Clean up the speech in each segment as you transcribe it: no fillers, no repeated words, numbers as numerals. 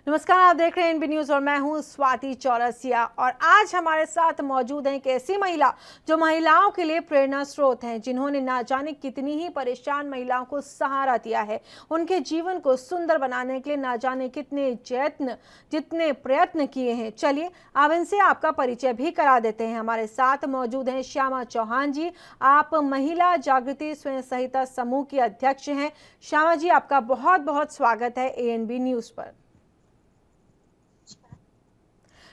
नमस्कार, आप देख रहे हैं एनबी न्यूज और मैं हूं स्वाति चौरसिया। और आज हमारे साथ मौजूद हैं एक ऐसी महिला जो महिलाओं के लिए प्रेरणा स्रोत हैं, जिन्होंने ना जाने कितनी ही परेशान महिलाओं को सहारा दिया है। उनके जीवन को सुंदर बनाने के लिए ना जाने जितने प्रयत्न किए हैं। चलिए अब इनसे आपका परिचय भी करा देते हैं। हमारे साथ मौजूद हैं श्यामा चौहान जी। आप महिला जागृति स्वयं सहायता समूह की अध्यक्ष हैं। श्यामा जी, आपका बहुत बहुत स्वागत है एएनबी न्यूज पर।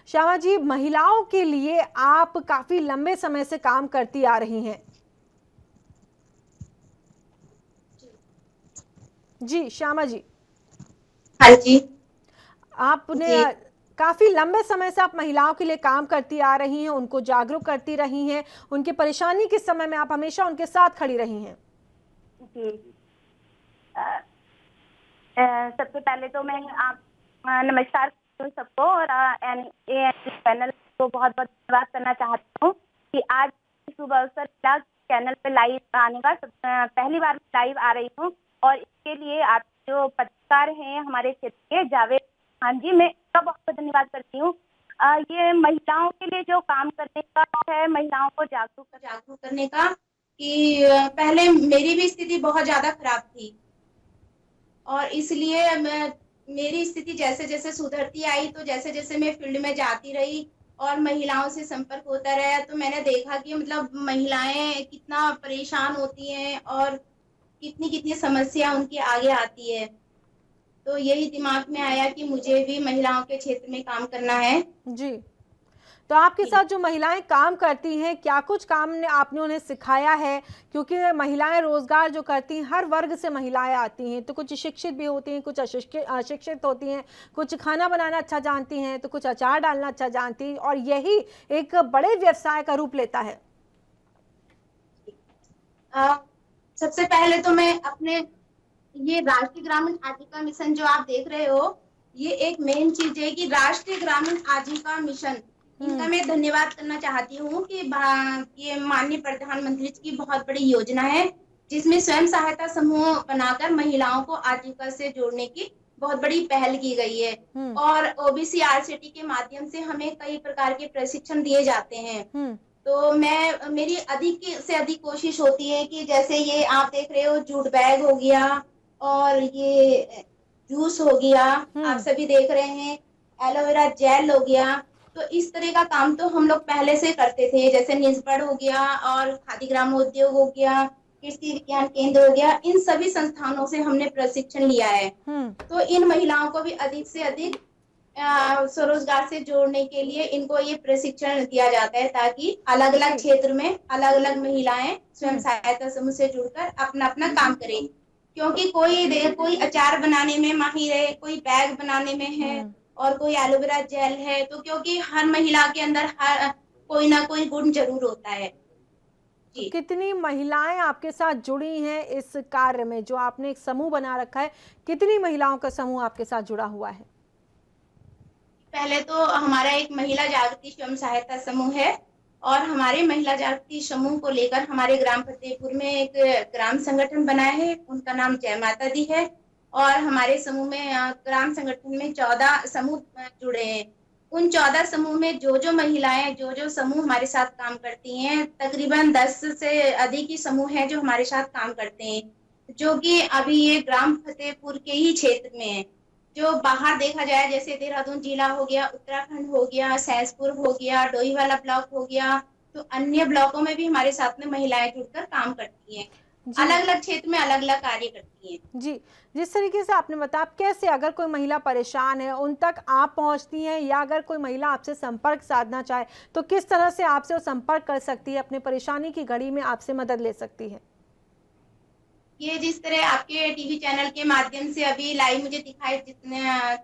श्यामा जी, महिलाओं के लिए आप काफी लंबे समय से काम करती आ रही हैं। जी श्यामा जी। हाँ जी। आपने जी। काफी लंबे समय से आप महिलाओं के लिए काम करती आ रही हैं, उनको जागरूक करती रही हैं, उनकी परेशानी के समय में आप हमेशा उनके साथ खड़ी रही हैं। जी। सबसे पहले तो मैं आप नमस्कार सबको और चैनल को बहुत बहुत धन्यवाद करना चाहती हूँ कि आज शुभ अवसर मिला चैनल पे लाइव आने का। पहली बार लाइव आ रही हूँ और इसके लिए आप जो पत्रकार हैं हमारे क्षेत्र के जावेद खान जी, मैं इसका बहुत बहुत धन्यवाद करती हूँ। ये महिलाओं के लिए जो काम करने का है, महिलाओं को जागरूक करने का, कि पहले मेरी भी स्थिति बहुत ज्यादा खराब थी और इसलिए मेरी स्थिति जैसे जैसे सुधरती आई, तो जैसे जैसे मैं फील्ड में जाती रही और महिलाओं से संपर्क होता रहा, तो मैंने देखा कि मतलब महिलाएं कितना परेशान होती हैं और कितनी कितनी समस्या उनकी आगे आती है। तो यही दिमाग में आया कि मुझे भी महिलाओं के क्षेत्र में काम करना है। जी, तो आपके साथ जो महिलाएं काम करती हैं, क्या कुछ काम ने आपने उन्हें सिखाया है? क्योंकि महिलाएं रोजगार जो करती हैं, हर वर्ग से महिलाएं आती हैं, तो कुछ शिक्षित भी होती हैं, कुछ अशिक्षित होती हैं, कुछ खाना बनाना अच्छा जानती हैं, तो कुछ अचार डालना अच्छा जानती हैं, और यही एक बड़े व्यवसाय का रूप लेता है। सबसे पहले तो मैं अपने ये राष्ट्रीय ग्रामीण आजीविका मिशन जो आप देख रहे हो, ये एक मेन चीज है कि राष्ट्रीय ग्रामीण आजीविका मिशन, इनका मैं धन्यवाद करना चाहती हूँ कि ये माननीय प्रधानमंत्री जी की बहुत बड़ी योजना है, जिसमें स्वयं सहायता समूह बनाकर महिलाओं को आजीविका से जोड़ने की बहुत बड़ी पहल की गई है। और ओबीसी आरसीटी के माध्यम से हमें कई प्रकार के प्रशिक्षण दिए जाते हैं। तो मेरी अधिक से अधिक कोशिश होती है कि जैसे ये आप देख रहे हो, जूट बैग हो गया और ये जूस हो गया, आप सभी देख रहे हैं, एलोवेरा जेल हो गया, तो इस तरह का काम तो हम लोग पहले से करते थे। जैसे निजबड़ हो गया और खादी ग्रामोद्योग हो गया, कृषि विज्ञान केंद्र हो गया, इन सभी संस्थानों से हमने प्रशिक्षण लिया है। तो इन महिलाओं को भी अधिक से अधिक स्वरोजगार से जोड़ने के लिए इनको ये प्रशिक्षण दिया जाता है, ताकि अलग अलग क्षेत्र में अलग अलग महिलाएं स्वयं सहायता समूह से जुड़कर अपना अपना काम करें। क्योंकि कोई अचार बनाने में माहिर है, कोई बैग बनाने में है और कोई एलोवेरा जेल है, तो क्योंकि हर महिला के अंदर कोई ना कोई गुण जरूर होता है। तो कितनी महिलाएं आपके साथ जुड़ी हैं इस कार्य में, जो आपने एक समूह बना रखा है? कितनी महिलाओं का समूह आपके साथ जुड़ा हुआ है? पहले तो हमारा एक महिला जागृति स्वयं सहायता समूह है और हमारे महिला जागृति समूह को लेकर हमारे ग्राम फतेहपुर में एक ग्राम संगठन बनाया है, उनका नाम जय माता दी है। और हमारे समूह में ग्राम संगठन में 14 समूह जुड़े हैं। उन 14 समूह में जो जो महिलाएं, जो जो समूह हमारे साथ काम करती हैं, तकरीबन 10 से अधिक ही समूह हैं जो हमारे साथ काम करते हैं, जो कि अभी ये ग्राम फतेहपुर के ही क्षेत्र में है। जो बाहर देखा जाए, जैसे देहरादून जिला हो गया, उत्तराखंड हो गया, सहसपुर हो गया, डोईवाला ब्लॉक हो गया, तो अन्य ब्लॉकों में भी हमारे साथ में महिलाएं जुड़कर काम करती हैं। अलग अलग क्षेत्र में अलग अलग कार्य करती हैं। जी, जिस तरीके से आपने बताया, आप कैसे, अगर कोई महिला परेशान है, उन तक आप पहुंचती हैं, या अगर कोई महिला आपसे संपर्क साधना चाहे तो किस तरह से आपसे वो संपर्क कर सकती है, अपनी परेशानी की घड़ी में आपसे मदद ले सकती है? ये जिस तरह आपके टीवी चैनल के माध्यम से अभी लाइव मुझे दिखाई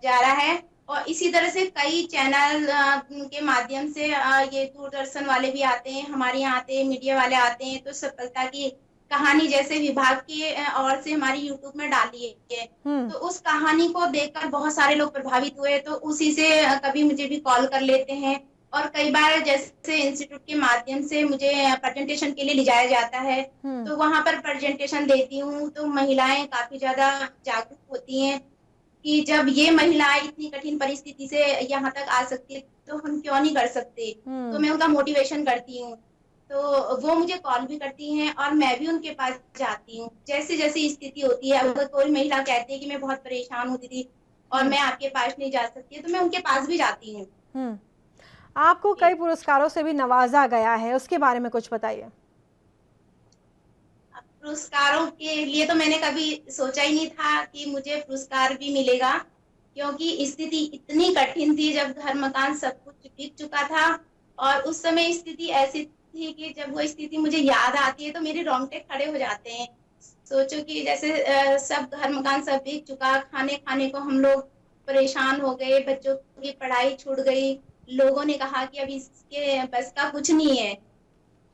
जा रहा है, और इसी तरह से कई चैनल के माध्यम से ये दूरदर्शन वाले भी आते हैं, हमारे यहाँ आते हैं, मीडिया वाले आते हैं, तो सफलता की कहानी जैसे विभाग की ओर से हमारी यूट्यूब में डाली है, तो उस कहानी को देखकर बहुत सारे लोग प्रभावित हुए, तो उसी से कभी मुझे भी कॉल कर लेते हैं। और कई बार जैसे इंस्टीट्यूट के माध्यम से मुझे प्रेजेंटेशन के लिए ले जाया जाता है, तो वहां पर प्रेजेंटेशन देती हूँ, तो महिलाएं काफी ज्यादा जागरूक होती हैं। कि जब ये महिलाएं इतनी कठिन परिस्थिति से यहाँ तक आ सकती है तो हम क्यों नहीं कर सकते। तो मैं उनका मोटिवेशन करती हूँ, तो वो मुझे कॉल भी करती हैं और मैं भी उनके पास जाती हूँ। जैसी जैसी स्थिति होती है, अगर कोई महिला कहती है कि मैं बहुत परेशान हूँ दीदी और मैं आपके पास नहीं जा सकती, तो मैं उनके पास भी जाती हूँ। आपको कई पुरस्कारों से भी नवाजा गया है, उसके बारे में कुछ बताइए। पुरस्कारों के लिए तो मैंने कभी सोचा ही नहीं था कि मुझे पुरस्कार भी मिलेगा, क्योंकि स्थिति इतनी कठिन थी, जब घर मकान सब कुछ बिक चुका था। और उस समय स्थिति ऐसी थी कि जब वो स्थिति मुझे याद आती है तो मेरे रोंगटे खड़े हो जाते हैं। सोचो कि जैसे सब घर मकान सब बिक चुका, खाने खाने को हम लोग परेशान हो गए, बच्चों की पढ़ाई छूट गई, लोगों ने कहा कि अब इसके बस का कुछ नहीं है,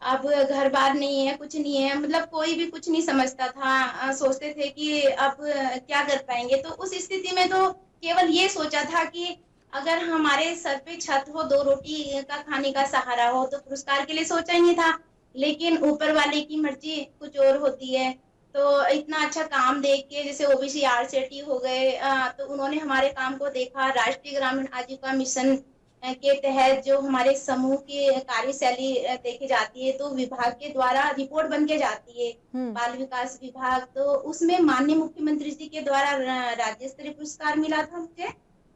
अब घर बार नहीं है, कुछ नहीं है, मतलब कोई भी कुछ नहीं समझता था। सोचते थे कि अब क्या कर पाएंगे। तो उस स्थिति में तो केवल ये सोचा था कि अगर हमारे सर पे छत हो, दो रोटी का खाने का सहारा हो, तो पुरस्कार के लिए सोचा ही नहीं था। लेकिन ऊपर वाले की मर्जी कुछ और होती है। तो इतना अच्छा काम देख के, जैसे ओबीसी आरसीटी हो गए, तो उन्होंने हमारे काम को देखा। राष्ट्रीय ग्रामीण आजीविका मिशन के तहत जो हमारे समूह की कार्यशैली देखी जाती है, तो विभाग के द्वारा रिपोर्ट बन के जाती है, बाल विकास विभाग। तो उसमें माननीय मुख्यमंत्री जी के द्वारा राज्य स्तरीय पुरस्कार मिला था मुझे,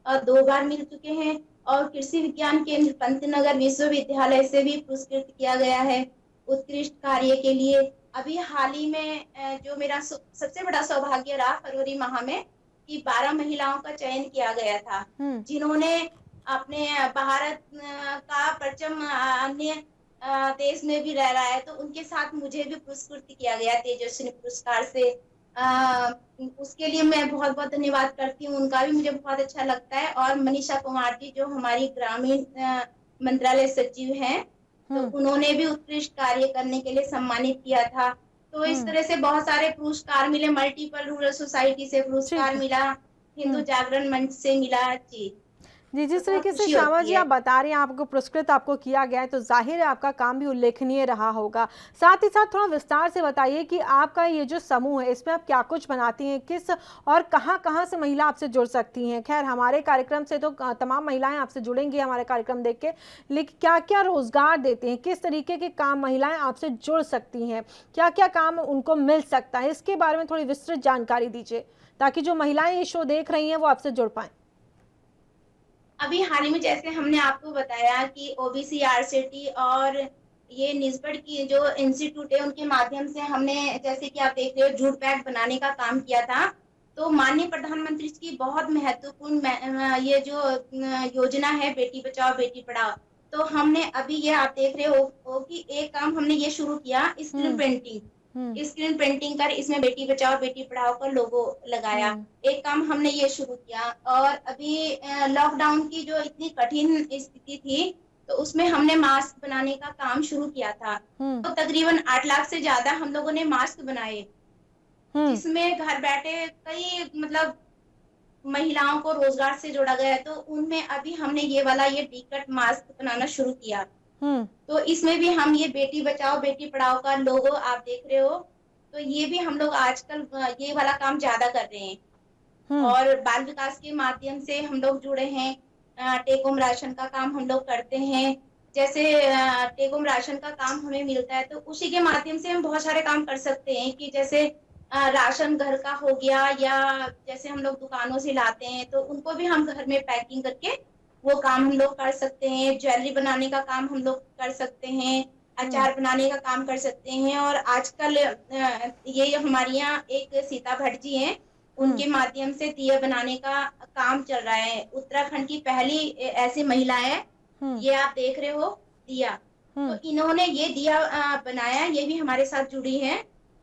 और 2 बार मिल चुके हैं। और कृषि विज्ञान केंद्र पंतनगर विश्वविद्यालय से भी पुरस्कृत किया गया है उत्कृष्ट कार्य के लिए। अभी हाल ही में जो मेरा सबसे बड़ा सौभाग्य रहा फरवरी माह में, कि 12 महिलाओं का चयन किया गया था, जिन्होंने अपने भारत का परचम अन्य देश में भी रह रहा है, तो उनके साथ मुझे भी पुरस्कृत किया गया तेजस्विनी पुरस्कार से। उसके लिए मैं बहुत बहुत धन्यवाद करती हूँ, उनका भी मुझे बहुत अच्छा लगता है। और मनीषा कुमार जी जो हमारी ग्रामीण मंत्रालय सचिव हैं, तो उन्होंने भी उत्कृष्ट कार्य करने के लिए सम्मानित किया था। तो इस तरह से बहुत सारे पुरस्कार मिले, मल्टीपल रूरल सोसाइटी से पुरस्कार मिला, हिंदू जागरण मंच से मिला जी। जी, जिस तो बहुत तरीके से खुशी श्यामा होती जी है। आप बता रही हैं आपको पुरस्कृत आपको किया गया है, तो जाहिर है आपका काम भी उल्लेखनीय रहा होगा। साथ ही साथ थोड़ा विस्तार से बताइए कि आपका ये जो समूह है इसमें आप क्या कुछ बनाती हैं, किस और कहाँ-कहाँ से महिला आपसे जुड़ सकती हैं। खैर हमारे कार्यक्रम से तो तमाम महिलाएं आपसे जुड़ेंगी हमारे कार्यक्रम देख के, लेकिन क्या क्या रोजगार देते हैं, किस तरीके के काम महिलाएं आपसे जुड़ सकती हैं, क्या क्या काम उनको मिल सकता है, इसके बारे में थोड़ी विस्तृत जानकारी दीजिए ताकि जो महिलाएं ये शो देख रही हैं वो आपसे जुड़ पाएं। अभी हाल ही में जैसे हमने आपको बताया कि ओबीसी आरसीटी और ये निस्बत की जो इंस्टीट्यूट है, उनके माध्यम से हमने, जैसे कि आप देख रहे हो, जूट बैग बनाने का काम किया था। तो माननीय प्रधानमंत्री जी की बहुत महत्वपूर्ण ये जो योजना है बेटी बचाओ बेटी पढ़ाओ, तो हमने अभी ये आप देख रहे हो कि एक काम हमने ये शुरू किया, स्क्रीन पेंटिंग। स्क्रीन पेंटिंग कर इसमें बेटी बचाओ बेटी पढ़ाओ का लोगो लगाया। एक काम हमने ये शुरू किया। और अभी लॉकडाउन की जो इतनी कठिन स्थिति थी, तो उसमें हमने मास्क बनाने का काम शुरू किया था। तो तकरीबन 8 लाख से ज्यादा हम लोगों ने मास्क बनाए, जिसमें घर बैठे कई मतलब महिलाओं को रोजगार से जोड़ा गया है। तो उनमें अभी हमने ये वाला ये टिकट मास्क बनाना शुरू किया। तो इसमें भी हम ये बेटी बचाओ बेटी पढ़ाओ का लोगो आप देख रहे हो, तो ये भी हम लोग आजकल ये वाला काम ज्यादा कर रहे हैं। और बाल विकास के माध्यम से हम लोग जुड़े हैं। टेक होम राशन का काम हम लोग करते हैं। जैसे टेक होम राशन का काम हमें मिलता है, तो उसी के माध्यम से हम बहुत सारे काम कर सकते हैं, कि जैसे राशन घर का हो गया, या जैसे हम लोग दुकानों से लाते हैं तो उनको भी हम घर में पैकिंग करके वो काम हम लोग कर सकते हैं। ज्वेलरी बनाने का काम हम लोग कर सकते हैं, अचार बनाने का काम कर सकते हैं। और आजकल ये हमारे यहाँ एक सीता भट्ट जी हैं, उनके माध्यम से दिया बनाने का काम चल रहा है। उत्तराखंड की पहली ऐसी महिला है, ये आप देख रहे हो दिया। तो इन्होंने ये दिया बनाया, ये भी हमारे साथ जुड़ी है।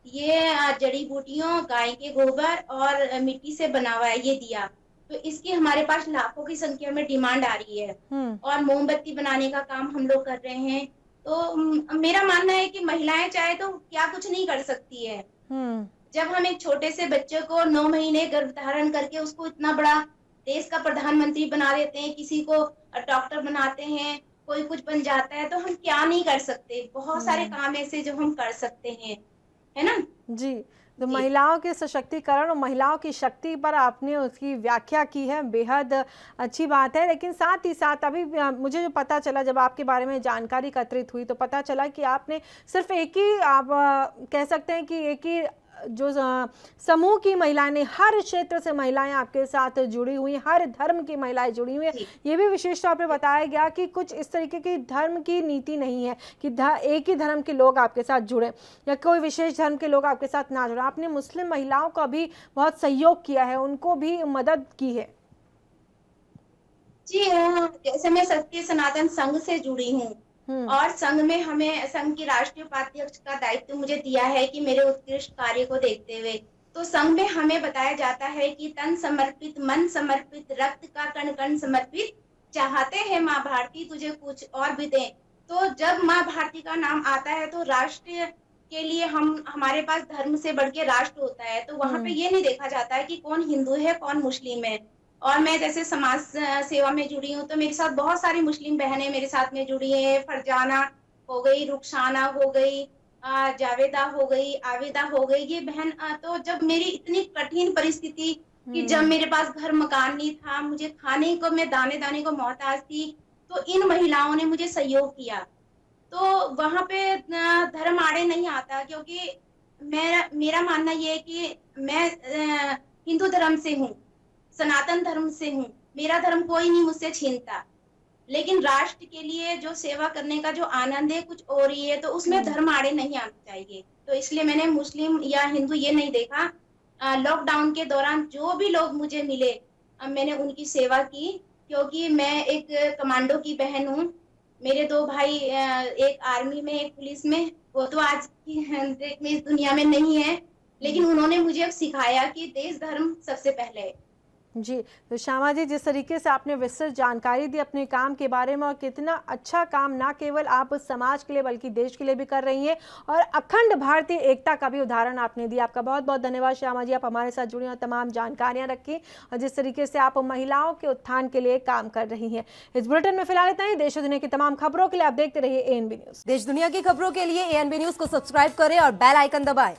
ये जड़ी बूटियों, गाय के गोबर और मिट्टी से बना हुआ है ये दिया। तो इसकी हमारे पास लाखों की संख्या में डिमांड आ रही है। और मोमबत्ती बनाने का काम हम लोग कर रहे हैं। तो मेरा मानना है कि महिलाएं चाहे तो क्या कुछ नहीं कर सकती है। जब हम एक छोटे से बच्चे को 9 महीने गर्भ धारण करके उसको इतना बड़ा देश का प्रधानमंत्री बना देते हैं, किसी को डॉक्टर बनाते हैं, कोई कुछ बन जाता है, तो हम क्या नहीं कर सकते। बहुत सारे काम ऐसे जो हम कर सकते हैं, है ना जी। तो महिलाओं के सशक्तिकरण और महिलाओं की शक्ति पर आपने उसकी व्याख्या की है, बेहद अच्छी बात है। लेकिन साथ ही साथ अभी मुझे जो पता चला, जब आपके बारे में जानकारी एकत्रित हुई तो पता चला कि आपने सिर्फ एक ही, आप कह सकते हैं कि एक ही जो समूह की महिलाएं ने, हर क्षेत्र से महिलाएं आपके साथ जुड़ी हुई, हर धर्म की महिलाएं जुड़ी हुई है। ये भी विशेष तौर पे बताया गया कि कुछ इस तरीके की धर्म की नीति नहीं है कि एक ही धर्म के लोग आपके साथ जुड़े या कोई विशेष धर्म के लोग आपके साथ ना जुड़े। आपने मुस्लिम महिलाओं का भी बहुत सहयोग किया है, उनको भी मदद की है। जी हाँ, जैसे मैं सत्य सनातन संघ से जुड़ी हूँ और संघ में हमें संघ की राष्ट्रीय उपाध्यक्ष का दायित्व मुझे दिया है कि मेरे उत्कृष्ट कार्य को देखते हुए तो संघ में हमें बताया जाता है कि तन समर्पित, मन समर्पित, रक्त का कण कण समर्पित, चाहते हैं माँ भारती तुझे कुछ और भी दें। तो जब माँ भारती का नाम आता है तो राष्ट्र के लिए हमारे पास धर्म से बढ़ के राष्ट्र होता है। तो वहां पे ये नहीं देखा जाता है कि कौन हिंदू है कौन मुस्लिम है। और मैं जैसे समाज सेवा में जुड़ी हूँ तो मेरे साथ बहुत सारी मुस्लिम बहनें मेरे साथ में जुड़ी हैं। फरजाना हो गई, रुखसाना हो गई, जावेदा हो गई, आवेदा हो गई, ये बहन। तो जब मेरी इतनी कठिन परिस्थिति कि जब मेरे पास घर मकान नहीं था, मुझे खाने को, मैं दाने दाने को मोहताज थी, तो इन महिलाओं ने मुझे सहयोग किया। तो वहां पे धर्म आड़े नहीं आता, क्योंकि मेरा मानना ये है कि मैं हिंदू धर्म से हूँ, सनातन धर्म से हूँ, मेरा धर्म कोई नहीं मुझसे छीनता। लेकिन राष्ट्र के लिए जो सेवा करने का जो आनंद है कुछ और ही है, तो उसमें धर्म आड़े नहीं आना चाहिए। तो इसलिए मैंने मुस्लिम या हिंदू ये नहीं देखा। लॉकडाउन के दौरान जो भी लोग मुझे मिले मैंने उनकी सेवा की, क्योंकि मैं एक कमांडो की बहन हूँ। मेरे 2 भाई, एक आर्मी में एक पुलिस में, वो तो आज की में इस दुनिया में नहीं है, लेकिन उन्होंने मुझे सिखाया कि देश धर्म सबसे पहले है। जी, तो श्यामा जी, जिस तरीके से आपने विस्तृत जानकारी दी अपने काम के बारे में और कितना अच्छा काम ना केवल आप समाज के लिए बल्कि देश के लिए भी कर रही हैं और अखंड भारतीय एकता का भी उदाहरण आपने दिया। आपका बहुत बहुत धन्यवाद श्यामा जी, आप हमारे साथ जुड़ी और तमाम जानकारियां रखी और जिस तरीके से आप महिलाओं के उत्थान के लिए काम कर रही हैं। इस बुलेटिन में फिलहाल इतना ही। देश और दुनिया की तमाम खबरों के लिए आप देखते रहिए ANB न्यूज। देश दुनिया की खबरों के लिए ANB न्यूज को सब्सक्राइब करें और बेल आइकन दबाएं।